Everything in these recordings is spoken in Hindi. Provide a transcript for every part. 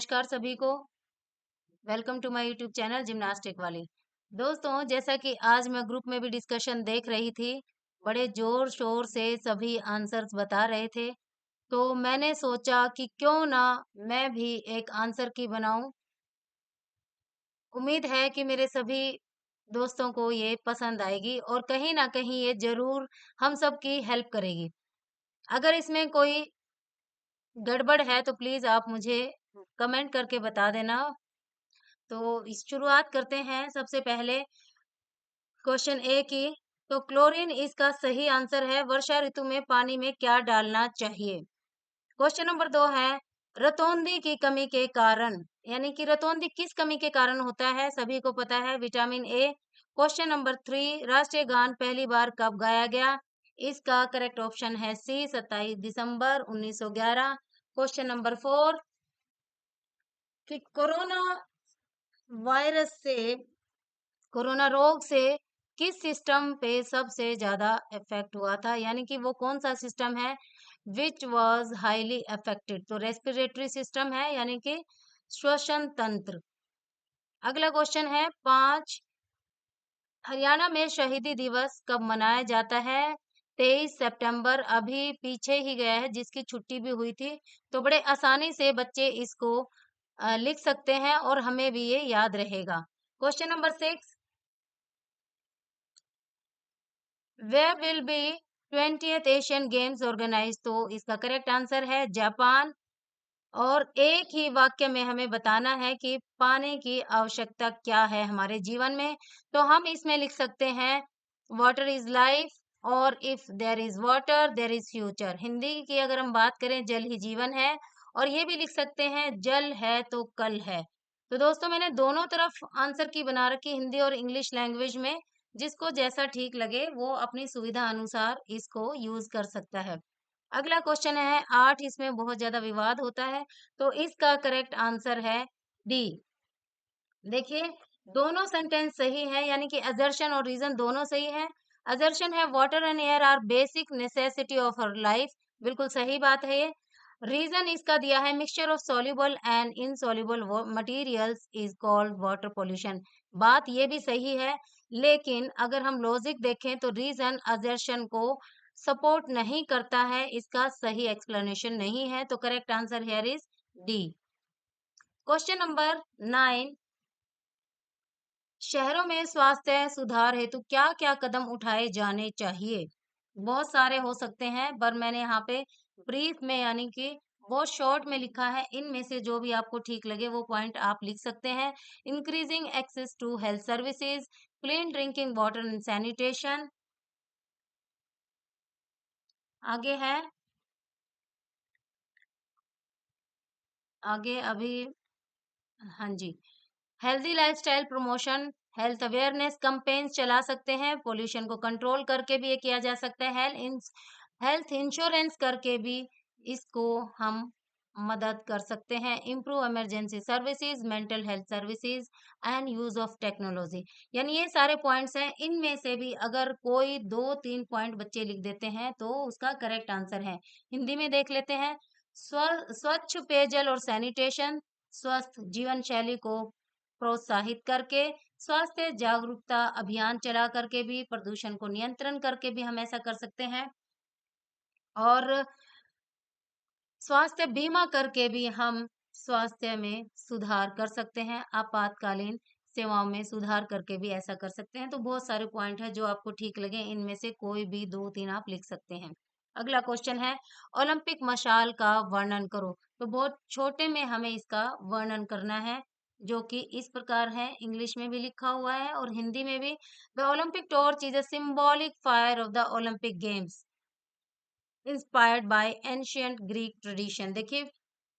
नमस्कार सभी को। Welcome to my YouTube channel gymnastic वाली। दोस्तों, जैसा कि आज मैं ग्रुप में भी डिस्कशन देख रही थी, बड़े जोर शोर से सभी आंसर्स बता रहे थे। तो मैंने सोचा कि क्यों ना मैं भी एक आंसर की बनाऊं। उम्मीद है कि मेरे सभी दोस्तों को ये पसंद आएगी और कहीं ना कहीं ये जरूर हम सब की हेल्प करेगी। अगर इसमें कोई गड़बड़ है तो प्लीज आप मुझे कमेंट करके बता देना। तो इस शुरुआत करते हैं सबसे पहले क्वेश्चन ए की। तो क्लोरीन इसका सही आंसर है। वर्षा ऋतु में पानी में क्या डालना चाहिए? क्वेश्चन नंबर 2 है रतौंधी की कमी के कारण, यानी कि रतौंधी किस कमी के कारण होता है? सभी को पता है, विटामिन ए। क्वेश्चन नंबर 3 राष्ट्रीय गान पहली बार कब गाया गया? इसका करेक्ट ऑप्शन है सी 27 दिसंबर 1911। क्वेश्चन नंबर 4 कि वायरस से कोरोना रोग से किस सिस्टम पे सबसे ज्यादा इफेक्ट हुआ था, यानी कि वो कौन सा सिस्टम है विच वाज हाईली अफेक्टेड? तो रेस्पिरेटरी सिस्टम है, यानी कि श्वसन तंत्र। अगला क्वेश्चन है 5 हरियाणा में शहीदी दिवस कब मनाया जाता है? 23 सितंबर, अभी पीछे ही गया है जिसकी छुट्टी भी हुई थी। तो बड़े आसानी से बच्चे इसको लिख सकते हैं और हमें भी ये याद रहेगा। Question number 6 where will be 20th Asian games organise? तो इसका करेक्ट आंसर है जापान। और एक ही वाक्य में हमें बताना है कि पानी की आवश्यकता क्या है हमारे जीवन में। तो हम इसमें लिख सकते हैं वाटर इज लाइफ और if there is water there is future. Hindi की अगर हम बात करें, जल ही जीवन है। और ये भी लिख सकते हैं जल है तो कल है। तो दोस्तों, मैंने दोनों तरफ आंसर की बना रखी, हिंदी और इंग्लिश लैंग्वेज में। जिसको जैसा ठीक लगे वो अपनी सुविधा अनुसार इसको यूज कर सकता है। अगला क्वेश्चन है 8, इसमें बहुत ज्यादा विवाद होता है। तो इसका करेक्ट आंसर है डी। देखिए, दोनों सेंटेंस सही है, यानी कि असर्शन और रीजन दोनों सही है। असर्शन है water and air are basic necessity of our life, बिल्कुल सही बात है ये। रीजन इसका दिया है mixture of soluble and insoluble materials is called water pollution, बात ये भी सही है। लेकिन अगर हम लॉजिक देखें तो रीजन असर्शन को सपोर्ट नहीं करता है, इसका सही एक्सप्लेनेशन नहीं है। तो correct answer here is D. Question number 9 शहरों में स्वास्थ्य सुधार हेतु क्या क्या कदम उठाए जाने चाहिए? बहुत सारे हो सकते हैं, पर मैंने यहाँ पे ब्रीफ में, यानी कि बहुत शॉर्ट में लिखा है। इनमें से जो भी आपको ठीक लगे वो पॉइंट आप लिख सकते हैं। Increasing access to health services, clean drinking water and sanitation. आगे है, आगे अभी, हाँ जी, healthy lifestyle promotion, health awareness campaigns चला सकते हैं। पोल्यूशन को कंट्रोल करके भी ये किया जा सकता है। हेल्थ इंश्योरेंस करके भी इसको हम मदद कर सकते हैं। Improve emergency services, mental health services and use of technology, यानी ये सारे पॉइंट्स हैं। इनमें से भी अगर कोई 2-3 पॉइंट बच्चे लिख देते हैं तो उसका करेक्ट आंसर है। हिंदी में देख लेते हैं। स्वच्छ पेयजल और सैनिटेशन, स्वस्थ जीवन शैली को प्रोत्साहित करके, स्वास्थ्य जागरूकता अभियान चला करके भी, प्रदूषण को नियंत्रण करके भी हम ऐसा कर सकते हैं। और स्वास्थ्य बीमा करके भी हम स्वास्थ्य में सुधार कर सकते हैं। आपातकालीन सेवाओं में सुधार करके भी ऐसा कर सकते हैं। तो बहुत सारे पॉइंट है, जो आपको ठीक लगे इनमें से कोई भी 2-3 आप लिख सकते हैं। अगला क्वेश्चन है ओलंपिक मशाल का वर्णन करो। तो बहुत छोटे में हमें इसका वर्णन करना है, जो कि इस प्रकार है। इंग्लिश में भी लिखा हुआ है और हिंदी में भी। The Olympic torch is a symbolic fire of the Olympic games inspired by ancient Greek tradition. देखिए,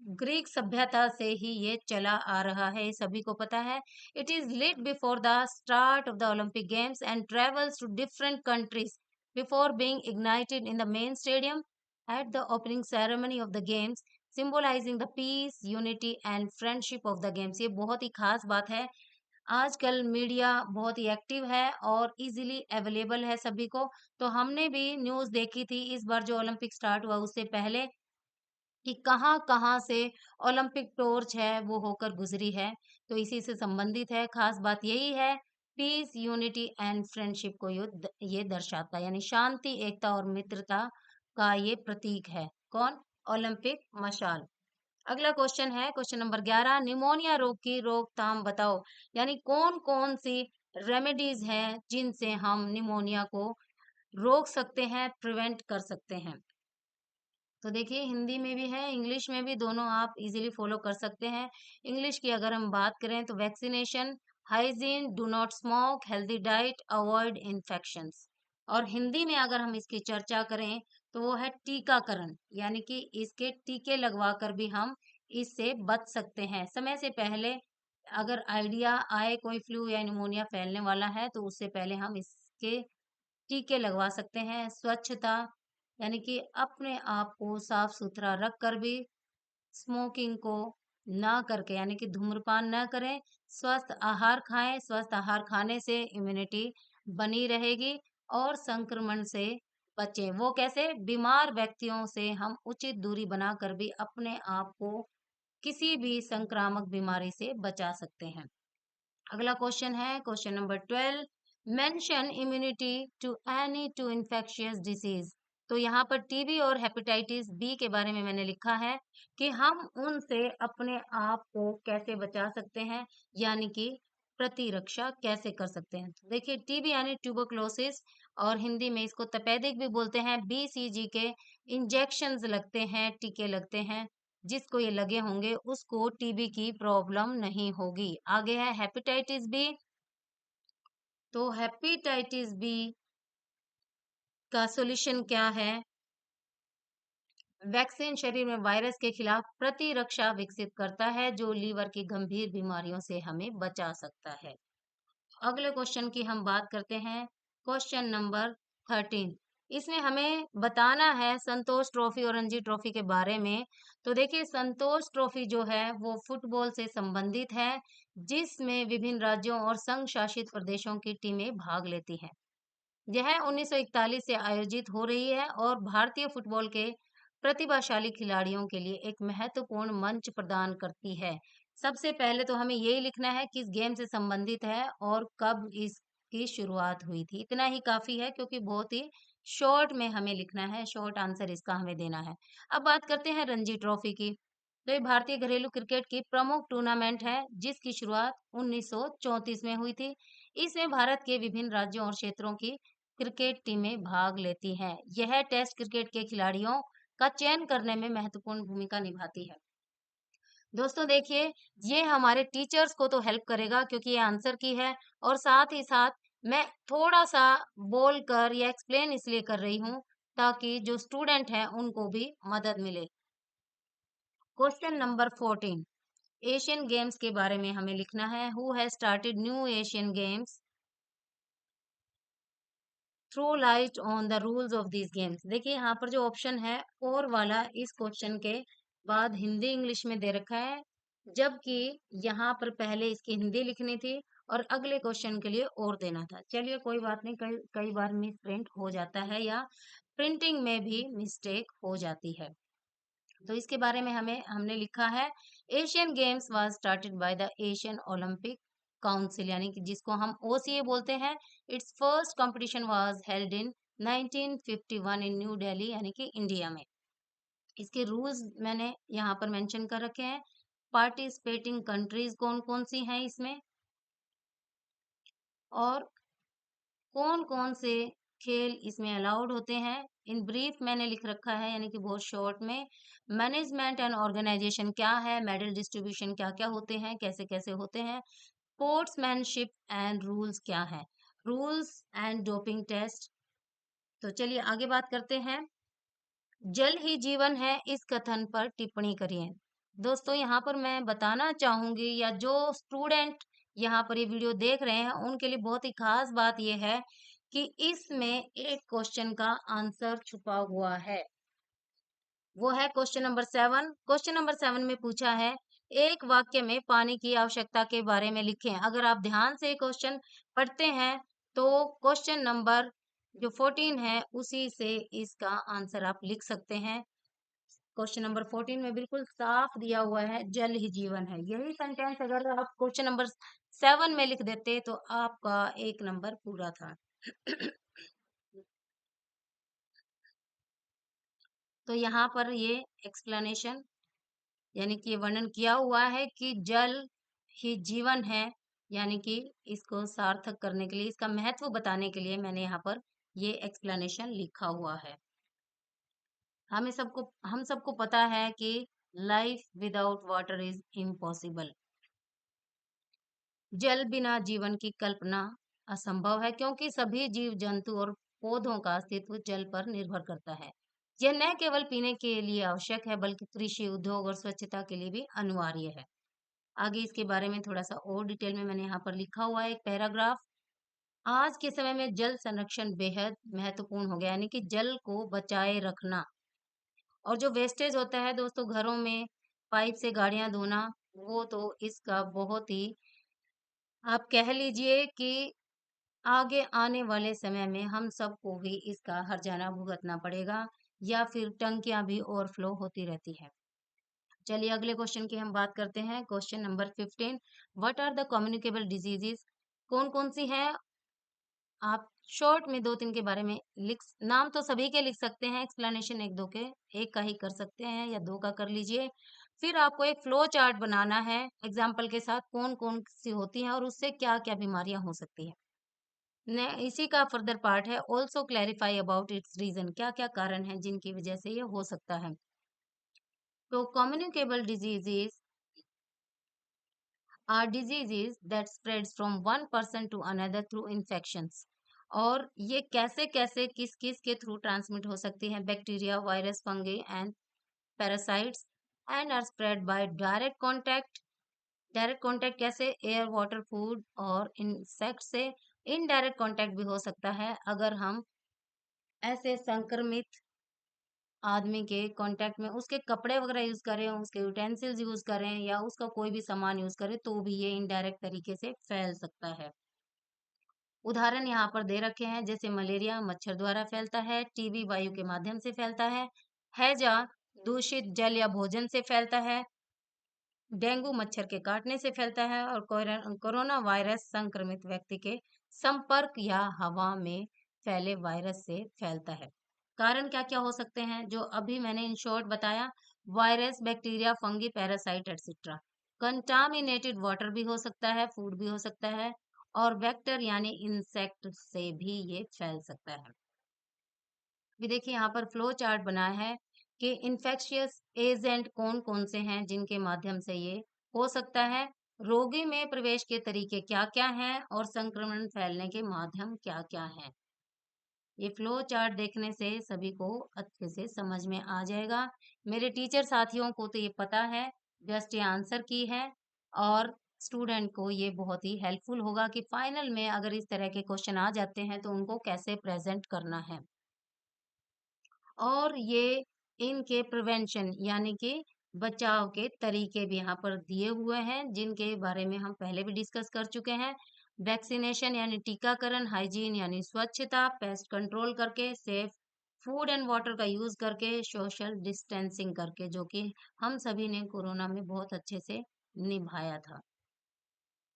ग्रीक सभ्यता से ही ये चला आ रहा है, ये सभी को पता है। It is lit before the start of the Olympic games and travels to different countries before being ignited in the main stadium at the opening ceremony of the games, symbolizing the peace, unity and friendship of the games। ये बहुत ही खास बात है। आजकल मीडिया बहुत ही एक्टिव है और इजीली अवेलेबल है सभी को। तो हमने भी न्यूज़ देखी थी इस बार जो ओलंपिक स्टार्ट हुआ उससे पहले, कि कहाँ-कहाँ से ओलंपिक टॉर्च है वो होकर गुजरी है। तो इसी से संबंधित है, खास बात यही है, पीस, यूनिटी एंड फ्रेंडशिप को ये दर्शाता है, यानी शांति, एकता और मित्रता का ये प्रतीक है। कौन? ओलंपिक मशाल। अगला क्वेश्चन है क्वेश्चन नंबर 11, निमोनिया रोग की रोकथाम बताओ। यानी कौन-कौन सी रेमेडीज हैं जिनसे हम निमोनिया को रोक सकते हैं, प्रिवेंट कर सकते हैं। तो देखिए हिंदी में भी है, इंग्लिश में भी, दोनों आप इजीली फॉलो कर सकते हैं। इंग्लिश की अगर हम बात करें तो vaccination, hygiene, do not smoke, healthy diet, avoid infections. और हिंदी में अगर हम इसकी चर्चा करें तो वो है टीकाकरण, यानी कि इसके टीके लगवा कर भी हम इससे बच सकते हैं। समय से पहले अगर आइडिया आए कोई फ्लू या निमोनिया फैलने वाला है तो उससे पहले हम इसके टीके लगवा सकते हैं। स्वच्छता, यानी कि अपने आप को साफ सुथरा रख कर भी, स्मोकिंग को ना करके, यानी कि धूम्रपान ना करें, स्वस्थ आहार खाएं, स्वस्थ आहार खाने से इम्यूनिटी बनी रहेगी और संक्रमण से बचें। वो कैसे? बीमार व्यक्तियों से हम उचित दूरी बनाकर भी अपने आप को किसी भी संक्रामक बीमारी से बचा सकते हैं। अगला क्वेश्चन है question number 12, mention immunity to any two infectious disease. तो यहाँ पर टीबी और हेपेटाइटिस बी के बारे में मैंने लिखा है कि हम उनसे अपने आप को कैसे बचा सकते हैं, यानी कि प्रतिरक्षा कैसे कर सकते हैं। तो देखिए टीबी यानी ट्यूबरक्लोसिस, और हिंदी में इसको तपेदिक भी बोलते हैं। बीसीजी के इंजेक्शंस लगते हैं, टीके लगते हैं, जिसको ये लगे होंगे उसको टीबी की प्रॉब्लम नहीं होगी। आगे है हेपेटाइटिस बी। तो हेपेटाइटिस बी का सॉल्यूशन क्या है? वैक्सीन शरीर में वायरस के खिलाफ प्रतिरक्षा विकसित करता है जो लीवर की गंभीर बीमारियों से हमें बचा सकता है। अगले क्वेश्चन की हम बात करते हैं क्वेश्चन नंबर 13। इसमें हमें बताना है संतोष ट्रॉफी और रणजी ट्रॉफी के बारे में। तो देखिए संतोष ट्रॉफी जो है वो फुटबॉल से संबंधित है, जिसमें विभिन्न राज्यों और संघ शासित प्रदेशों की टीमें भाग लेती हैं। यह 1941 से आयोजित हो रही है और भारतीय फुटबॉल के प्रतिभाशाली खिलाड़ियों के लिए एक महत्वपूर्ण मंच प्रदान करती है। सबसे पहले तो हमें यही लिखना है किस गेम से संबंधित है और कब इसकी शुरुआत हुई थी। इतना ही काफी है क्योंकि बहुत ही शॉर्ट में हमें लिखना है, शॉर्ट आंसर इसका हमें देना है। अब बात करते हैं रणजी ट्रॉफी की। तो ये भारतीय घरेलू क्रिकेट की प्रमुख टूर्नामेंट है जिसकी शुरुआत 1934 में हुई थी। इसमें भारत के विभिन्न राज्यों और क्षेत्रों की क्रिकेट टीमें भाग लेती हैं। यह टेस्ट क्रिकेट के खिलाड़ियों का चयन करने में महत्वपूर्ण भूमिका निभाती है। दोस्तों देखिए, ये हमारे टीचर्स को तो हेल्प करेगा क्योंकि ये आंसर की है, और साथ ही साथ मैं थोड़ा-सा बोलकर या एक्सप्लेन इसलिए कर रही हूँ ताकि जो स्टूडेंट हैं उनको भी मदद मिले। क्वेश्चन नंबर 14, एशियन गेम्स के बारे में हमें लिखना है। Who has started new Asian games, throw light on the rules of these games. देखिए यहाँ पर जो ऑप्शन है और वाला इस क्वेश्चन के बाद हिंदी इंग्लिश में दे रखा है, जबकि यहाँ पर पहले इसकी हिंदी लिखनी थी और अगले क्वेश्चन के लिए और देना था। चलिए कोई बात नहीं, कई कई बार मिस प्रिंट हो जाता है या प्रिंटिंग में भी मिस्टेक हो जाती है। तो इसके बारे में हमने लिखा है, Asian games was started by the Asian Olympic council, यानी कि जिसको हम ओसीए बोलते हैं। It's first competition was held in 1951 in new Delhi, यानी कि इंडिया में। इसके रूल्स मैंने यहाँ पर मेंशन कर रखे हैं। पार्टिसिपेटिंग कंट्रीज कौन कौन सी हैं इसमें, और कौन कौन से खेल इसमें अलाउड होते हैं, इन ब्रीफ मैंने लिख रखा है, यानी कि बहुत शॉर्ट में। मैनेजमेंट एंड ऑर्गेनाइजेशन क्या है, मेडल डिस्ट्रीब्यूशन क्या क्या होते हैं, कैसे कैसे होते हैं, स्पोर्ट्समैनशिप एंड रूल्स क्या है, रूल्स एंड डोपिंग टेस्ट। तो चलिए आगे बात करते हैं। जल ही जीवन है, इस कथन पर टिप्पणी करिए। दोस्तों यहाँ पर मैं बताना चाहूंगी, या जो स्टूडेंट यहाँ पर ये वीडियो देख रहे हैं उनके लिए बहुत ही खास बात यह है कि इसमें एक क्वेश्चन का आंसर छुपा हुआ है। वो है क्वेश्चन नंबर 7। क्वेश्चन नंबर 7 में पूछा है, एक वाक्य में पानी की आवश्यकता के बारे में लिखें। अगर आप ध्यान से क्वेश्चन पढ़ते हैं तो क्वेश्चन नंबर जो 14 है उसी से इसका आंसर आप लिख सकते हैं। क्वेश्चन नंबर 14 में बिल्कुल साफ दिया हुआ है, जल ही जीवन है। यही सेंटेंस अगर आप क्वेश्चन नंबर 7 में लिख देते तो आपका 1 नंबर पूरा था। तो यहाँ पर ये एक्सप्लेनेशन यानी कि वर्णन किया हुआ है कि जल ही जीवन है, यानी कि इसको सार्थक करने के लिए, इसका महत्व बताने के लिए मैंने यहाँ पर ये एक्सप्लेनेशन लिखा हुआ है। हम सबको पता है कि life without water is impossible. जल बिना जीवन की कल्पना असंभव है, क्योंकि सभी जीव जंतु और पौधों का अस्तित्व जल पर निर्भर करता है। यह न केवल पीने के लिए आवश्यक है, बल्कि कृषि, उद्योग और स्वच्छता के लिए भी अनिवार्य है। आगे इसके बारे में थोड़ा सा और डिटेल में मैंने यहाँ पर लिखा हुआ है एक पैराग्राफ। आज के समय में जल संरक्षण बेहद महत्वपूर्ण हो गया, यानी कि जल को बचाए रखना। और जो वेस्टेज होता है दोस्तों घरों में पाइप से गाड़ियां धोना, वो तो इसका बहुत ही, आप कह लीजिए कि आगे आने वाले समय में हम सबको भी इसका हर्जाना भुगतना पड़ेगा, या फिर टंकियां भी ओवरफ्लो होती रहती है। चलिए अगले क्वेश्चन की हम बात करते हैं। Question number 15, what are the communicable diseases? कौन कौन सी हैं? आप शॉर्ट में 2-3 के बारे में लिख, नाम तो सभी के लिख सकते हैं, एक्सप्लेनेशन 1-2 के, एक का ही कर सकते हैं या 2 का कर लीजिए। फिर आपको एक फ्लो चार्ट बनाना है एग्जाम्पल के साथ, कौन कौन सी होती हैं और उससे क्या क्या बीमारियां हो सकती हैं। ने इसी का फर्दर पार्ट है, also clarify about its reason, क्या क्या कारण है जिनकी वजह से ये हो सकता है। तो communicable diseases are diseases that spreads from one person to another through infections. और ये कैसे कैसे किस किस के थ्रू ट्रांसमिट हो सकती हैं? Bacteria, virus, fungi and parasites, and are spread by direct contact. Direct contact कैसे? एयर, वाटर, फूड और इंसेक्ट से। इनडायरेक्ट कांटेक्ट भी हो सकता है अगर हम ऐसे संक्रमित आदमी के कांटेक्ट में उसके कपड़े वगैरह यूज करें, उसके यूटेंसिल्स यूज करें या उसका कोई भी सामान यूज करें, तो भी ये इनडायरेक्ट तरीके से फैल सकता है। उदाहरण यहाँ पर दे रखे हैं, जैसे मलेरिया मच्छर द्वारा फैलता है, टीबी वायु के माध्यम से फैलता है, हैजा दूषित जल या भोजन से फैलता है, डेंगू मच्छर के काटने से फैलता है, और कोरोना वायरस संक्रमित व्यक्ति के संपर्क या हवा में फैले वायरस से फैलता है। कारण क्या क्या हो सकते हैं जो अभी मैंने इन शॉर्ट बताया? Virus, bacteria, fungi, parasite etcetera. Contaminated water भी हो सकता है, फूड भी हो सकता है, और वेक्टर यानी इंसेक्ट से भी ये फैल सकता है। भी देखिए यहाँ पर फ्लो चार्ट बना है कि इन्फेक्शियस एजेंट कौन कौन से हैं जिनके माध्यम से ये हो सकता है, रोगी में प्रवेश के तरीके क्या क्या हैं, और संक्रमण फैलने के माध्यम क्या क्या हैं। ये फ्लो चार्ट देखने से सभी को अच्छे से समझ में आ जाएगा। मेरे टीचर साथियों को तो ये पता है, जस्ट ये आंसर की है, और स्टूडेंट को ये बहुत ही हेल्पफुल होगा कि फाइनल में अगर इस तरह के क्वेश्चन आ जाते हैं तो उनको कैसे प्रेजेंट करना है। और ये इनके प्रिवेंशन यानी कि बचाव के तरीके भी यहाँ पर दिए हुए हैं, जिनके बारे में हम पहले भी डिस्कस कर चुके हैं। वैक्सीनेशन यानी टीकाकरण, हाइजीन यानी स्वच्छता, पेस्ट कंट्रोल करके, सेफ फूड एंड वाटर का यूज करके, सोशल डिस्टेंसिंग करके, जो कि हम सभी ने कोरोना में बहुत अच्छे से निभाया था।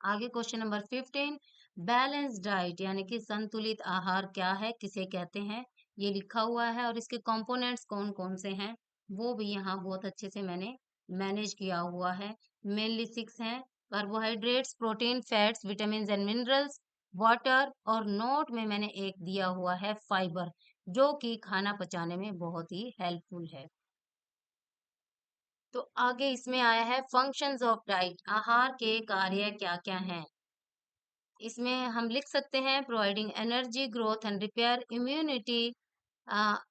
आगे क्वेश्चन नंबर 15, बैलेंस डाइट यानी कि संतुलित आहार क्या है, किसे कहते हैं, ये लिखा हुआ है, और इसके कंपोनेंट्स कौन कौन से हैं वो भी यहाँ बहुत अच्छे से मैंने मैनेज किया हुआ है। मेनली 6 हैं, carbohydrates, protein, fats, vitamin and minerals, water, और नोट में मैंने एक दिया हुआ है फाइबर, जो कि खाना पचाने में बहुत ही हेल्पफुल है। तो आगे इसमें आया है फंक्शंस ऑफ डाइट, आहार के कार्य क्या क्या हैं। इसमें हम लिख सकते हैं, providing energy, growth and repair, immunity,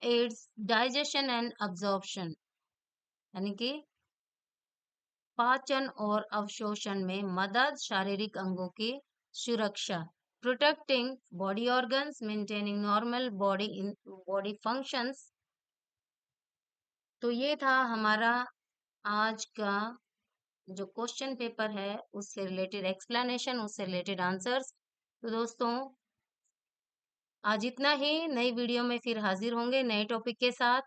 aids digestion and absorption, यानी कि पाचन और अवशोषण में मदद, शारीरिक अंगों की सुरक्षा, protecting body organs, maintaining normal body functions. तो ये था हमारा आज का जो क्वेश्चन पेपर है, उससे रिलेटेड एक्सप्लेनेशन, उससे रिलेटेड आंसर्स। तो दोस्तों आज इतना ही, नई वीडियो में फिर हाज़िर होंगे नए टॉपिक के साथ।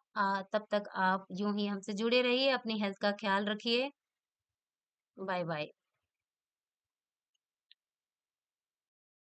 तब तक आप यूँ ही हमसे जुड़े रहिए, अपनी हेल्थ का ख़्याल रखिए। Bye bye.